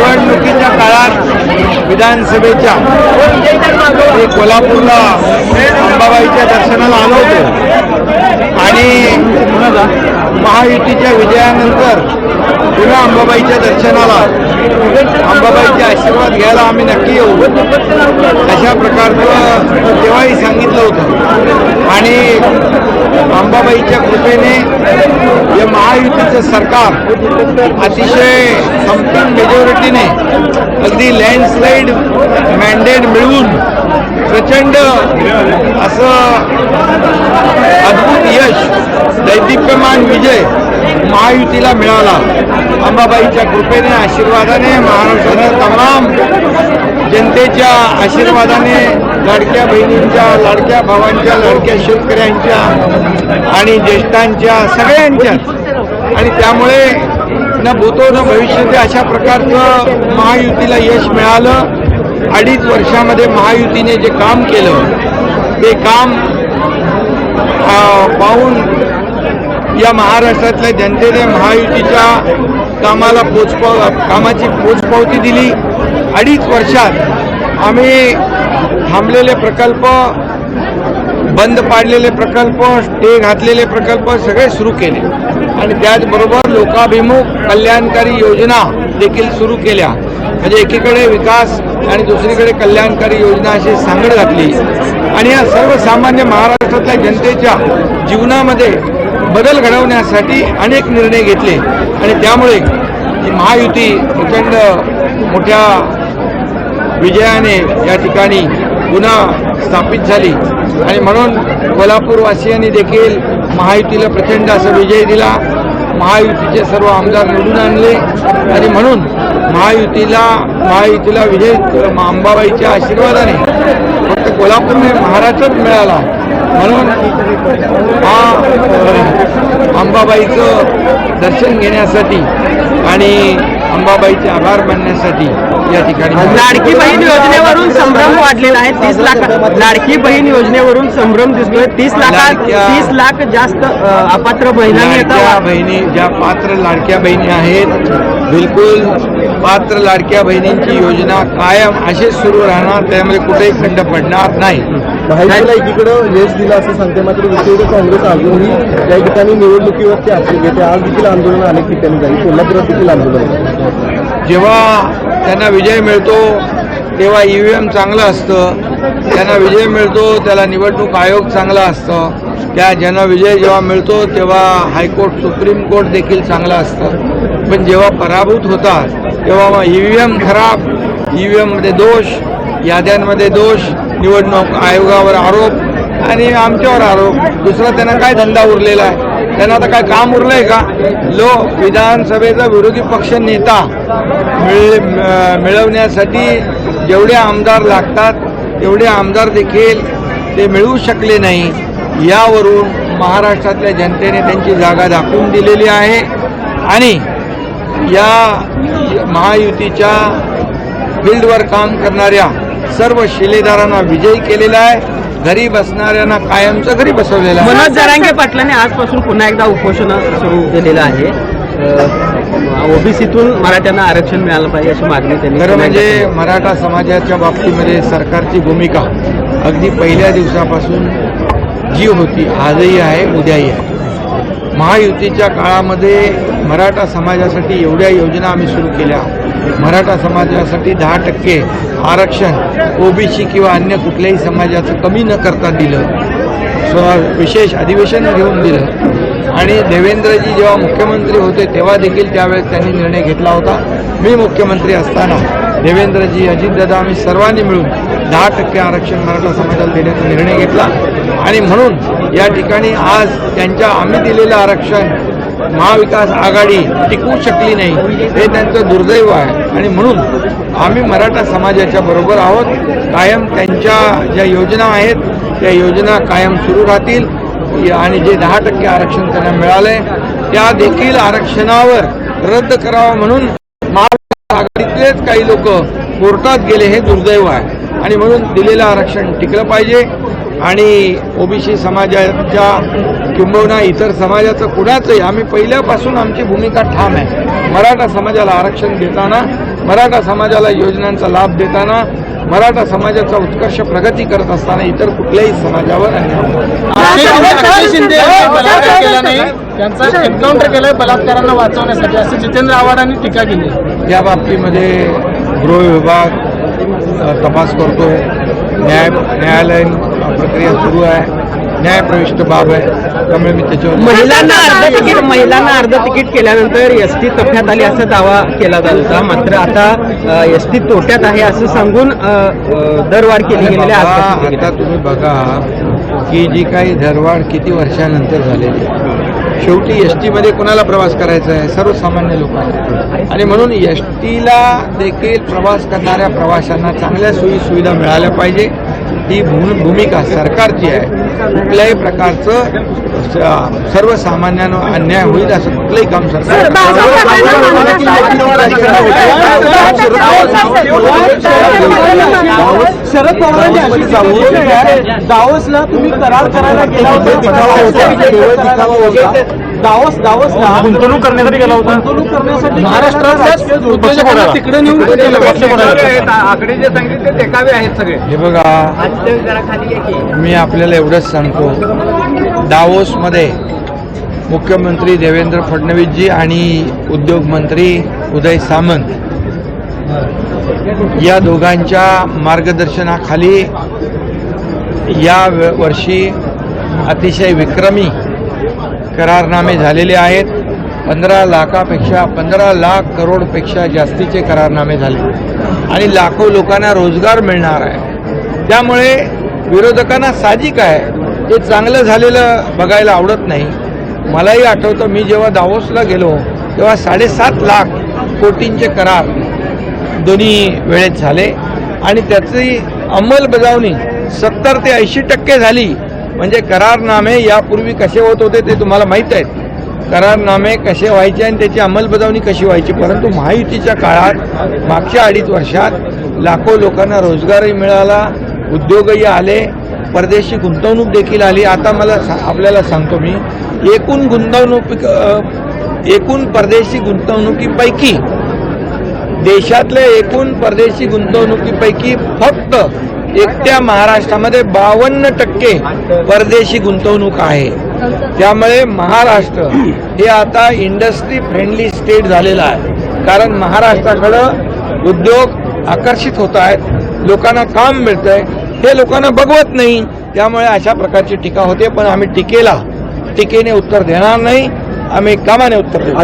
निवडणुकीच्या काळात विधानसभेच्या मी कोल्हापूरला अंबाबाईच्या दर्शनाला आलो होतो आणि महायुतीच्या विजयानंतर पुन्हा अंबाबाईच्या दर्शनाला अंबाबाईचे आशीर्वाद घ्यायला आम्ही नक्की येऊ अशा प्रकारचं तेव्हाही सांगितलं होतं आणि अंबाबाईच्या कृपेने या महायुतीचं सरकार अतिशय संपूर्ण मेजॉरिटीने अगदी लँडस्लाईड मॅन्डेट मिळवून प्रचंड असं अद्भुत यश दैदिप्यमान विजय महायुतीला मिळाला। अंबाबाईच्या कृपेने आशीर्वादाने महाराष्ट्राच्या तमाम जनतेच्या आशीर्वादाने लाडक्या बहिणींच्या लाडक्या भावांच्या लाडक्या शेतकऱ्यांच्या आणि ज्येष्ठांच्या सगळ्यांच्याच आणि त्यामुळे न भूतो न भविष्यते अशा प्रकारचं महायुतीला यश मिळालं। 2.5 वर्षामध्ये महायुतीने जे काम केलं ते काम पाहून या महाराष्ट्रातल्या जनतेने महायुतीच्या कामाची पोचपावती दिली। 2.5 वर्षात आम्ही थांबलेले प्रकल्प, बंद पाडलेले प्रकल्प, स्टे घातलेले प्रकल्प सगळे सुरू केले आणि त्याचबरोबर लोकाभिमुख कल्याणकारी योजना देखील सुरू केल्या। म्हणजे एकीकडे विकास आणि दुसरीकडे कल्याणकारी योजना अशी सांगड घातली आणि या सर्वसामान्य महाराष्ट्रातल्या जनतेच्या जीवनामध्ये बदल घडवण्यासाठी अनेक निर्णय घेतले आणि त्यामुळे ही महायुती प्रचंड मोठ्या विजयाने या ठिकाणी पुन्हा स्थापित झाली आणि म्हणून कोल्हापूरवासियांनी देखील महायुतीला प्रचंड असा विजय दिला। महायुतीचे सर्व आमदार निवडून आणले आणि म्हणून महायुतीला विजय अंबाबाईच्या आशीर्वादाने फक्त कोल्हापूरने महाराष्ट्रात मिळाला। म्हणून अंबाबाईचं दर्शन घेण्यासाठी आणि अंबाबाईचे आभार मानण्यासाठी या ठिकाणी लाडकी बहीण योजनेवरून संभ्रम वाढलेला आहे। 30 लाख लाडकी बहीण योजनेवरून संभ्रम दिसतोय। 30 लाख जास्त अपात्र बहिणी ज्या पात्र लाडक्या बहिणी आहेत, बिलकुल पात्र लाडक्या बहिणींची योजना कायम असेच सुरू राहणार, त्यामुळे कुठेही खंड पडणार नाही। महायुतीला एकीकडं यश दिलं असं सांगते, मात्र दुसरीकडे काँग्रेस अजूनही या ठिकाणी निवडणुकीवरती आक्षेप घेते। आज देखील आंदोलन अनेक ठिकाणी झाली, कोल्हापुरात देखील आंदोलन। जेव्हा त्यांना विजय मिळतो तेव्हा EVM चांगलं असतं, त्यांना विजय मिळतो त्याला निवडणूक आयोग चांगला असतं, त्या ज्यांना विजय जेव्हा मिळतो तेव्हा हायकोर्ट सुप्रीम कोर्ट देखील चांगलं असतं। पण जेव्हा पराभूत होतात तेव्हा मग EVM खराब, EVM मध्ये दोष, याद्यांमध्ये दोष, निवडणूक आयोगावर आरोप आणि आमच्यावर आरोप। दुसरा त्यांना काय धंदा उरलेला आहे? त्यांना आता काय काम उरलंय का? विधानसभेचा विरोधी पक्ष नेता मिळवण्यासाठी जेवढे आमदार लागतात तेवढे आमदार देखील ते मिळवू शकले नाही। यावरून महाराष्ट्रातल्या जनतेने त्यांची जागा दाखवून दिलेली आहे आणि या महायुतीच्या फील्डवर काम करणाऱ्या सर्व शिलेदारांना विजयी केलेला आहे। घरी बसणाऱ्यांना कायमचं घरी बसवलेलं आहे। मनोज जरांगे पाटलांनी आजपासून पुन्हा एकदा उपोषण सुरू केलेलं आहे। ओबीसीतून मराठ्यांना आरक्षण मिळालं पाहिजे अशी मागणी त्यांनी। खरं म्हणजे मराठा समाजाच्या बाबतीमध्ये सरकारची भूमिका अगदी पहिल्या दिवसापासून जी होती आजही आहे, उद्याही आहे। महायुतीच्या काळामध्ये मराठा समाजासाठी एवढ्या योजना आम्ही सुरू केल्या। मराठा समाजासाठी 10% आरक्षण ओबीसी किंवा अन्य कुठल्याही समाजाचं कमी न करता दिलं, विशेष अधिवेशन घेऊन दिलं आणि देवेंद्रजी जेव्हा मुख्यमंत्री होते तेव्हा देखील त्यावेळेस त्यांनी निर्णय घेतला होता। मी मुख्यमंत्री असताना देवेंद्रजी, अजितदादा आम्ही सर्वांनी मिळून 10% आरक्षण मराठा समाजाला देण्याचा निर्णय घेतला आणि म्हणून या ठिकाणी आज आम्ही दिलेलं आरक्षण महाविकास आघाडी टिकवू शकली नाही, हे त्यांचं दुर्दैव आहे आणि म्हणून आम्ही मराठा समाजाच्या बरोबर आहोत। कायम त्यांच्या ज्या योजना आहेत त्या योजना कायम सुरू राहतील आणि जे 10% आरक्षण त्यांना मिळालंय त्या देखील आरक्षणावर रद्द करावं म्हणून महाविकास आघाडीतलेच काही लोक कोर्टात गेले, हे दुर्दैव आहे आणि म्हणून दिलेलं आरक्षण टिकलं पाहिजे आणि ओबीसी समाजाच्या किंबहुना इतर समाजाचं कुणाचंही आम्ही पहिल्यापासून आमची भूमिका ठाम आहे। मराठा समाजाला आरक्षण देताना मराठा समाजाला योजनांचा लाभ देताना, मराठा समाजाचा उत्कर्ष प्रगती करत असताना इतर कुठल्याही समाजावर अन्याय होत नाही. अक्षय शिंदे यांनी बलात्कार केला नाही, त्यांचा एन्काउंटर केलाय बलात्कारांना वाचवण्यासाठी, असं जितेंद्र आव्हाडांनी टीका केली. या बाबतीमध्ये गृह विभाग तपास करतोय, न्यायालयीन प्रक्रिया सुरू आहे, न्यायप्रविष्ट बाब आहे, त्यामुळे मी त्याच्यावर महिलांना अर्ध तिकीट केल्यानंतर एसटी तफ्यात आली असा दावा केला जात होता. मात्र आता एसटी तोट्यात आहे असं सांगून दरवाढ केली गेलेली आहे. आता तुम्ही बघा की जी काही दरवाढ किती वर्षानंतर झालेली आहे. शेवटी एसटी मध्ये कोणाला प्रवास करायचा आहे? सर्वसामान्य लोकांना. आणि म्हणून एसटीला देखील प्रवास करणाऱ्या प्रवाशांना चांगल्या सोयी सुविधा मिळाल्या पाहिजे, ही भूमिका सरकारची आहे. कुठल्याही प्रकारचं सर्वसामान्यांना अन्याय होईल असं कुठलंही काम सरकार शरद पवारांनी दावोसला तुम्ही करार करायला गेला होता. दावोसला गुंतवणूक करण्यासाठी गेला होता. गुंतवणूक करण्यासाठी महाराष्ट्रात तिकडे नेऊन आकडे जे सांगितले ते देखावे आहेत सगळे. हे बघा, मी आपल्याला एवढंच सांगतो, दावोसमध्ये मुख्यमंत्री देवेंद्र फडणवीसजी आणि उद्योग मंत्री उदय सामंत या दोघांच्या मार्गदर्शनाखाली या वर्षी अतिशय विक्रमी करारनामे झालेले आहेत. 15 लाख करोडपेक्षा जास्तीचे करारनामे झाले आणि लाखो लोकांना रोजगार मिळणार आहे. त्यामुळे विरोधकांना साहजिक आहे, हे चांगलं झालेलं बघायला आवडत नाही. मलाही आठवतं, मी जेव्हा दावोसला गेलो तेव्हा 7.5 लाख कोटींचे करार दोन्ही वेळेत झाले आणि त्याची अंमलबजावणी 70 ते 80% झाली. म्हणजे करारनामे यापूर्वी कसे होत होते ते तुम्हाला माहीत आहेत, करारनामे कसे व्हायचे आणि त्याची अंमलबजावणी कशी व्हायची. परंतु महायुतीच्या काळात मागच्या 2.5 वर्षात लाखो लोकांना रोजगारही मिळाला, उद्योगही आले, परदेशी गुंतवणूक देखील आली. आता आपल्याला सांगतो मी, एकूण परदेशी गुंतवणुकीपैकी, देशातल्या एकूण परदेशी गुंतवणुकीपैकी फक्त एकट्या महाराष्ट्रामध्ये 52% परदेशी गुंतवणूक आहे. त्यामुळे महाराष्ट्र हे आता इंडस्ट्री फ्रेंडली स्टेट झालेलं आहे. कारण महाराष्ट्राकडं उद्योग आकर्षित होत आहेत, लोकांना काम मिळतंय, हे लोकांना बघवत नाही. त्यामुळे अशा प्रकारची टीका होते. पण आम्ही टीकेने उत्तर देणार नाही, आम्ही कामाने उत्तर देऊ.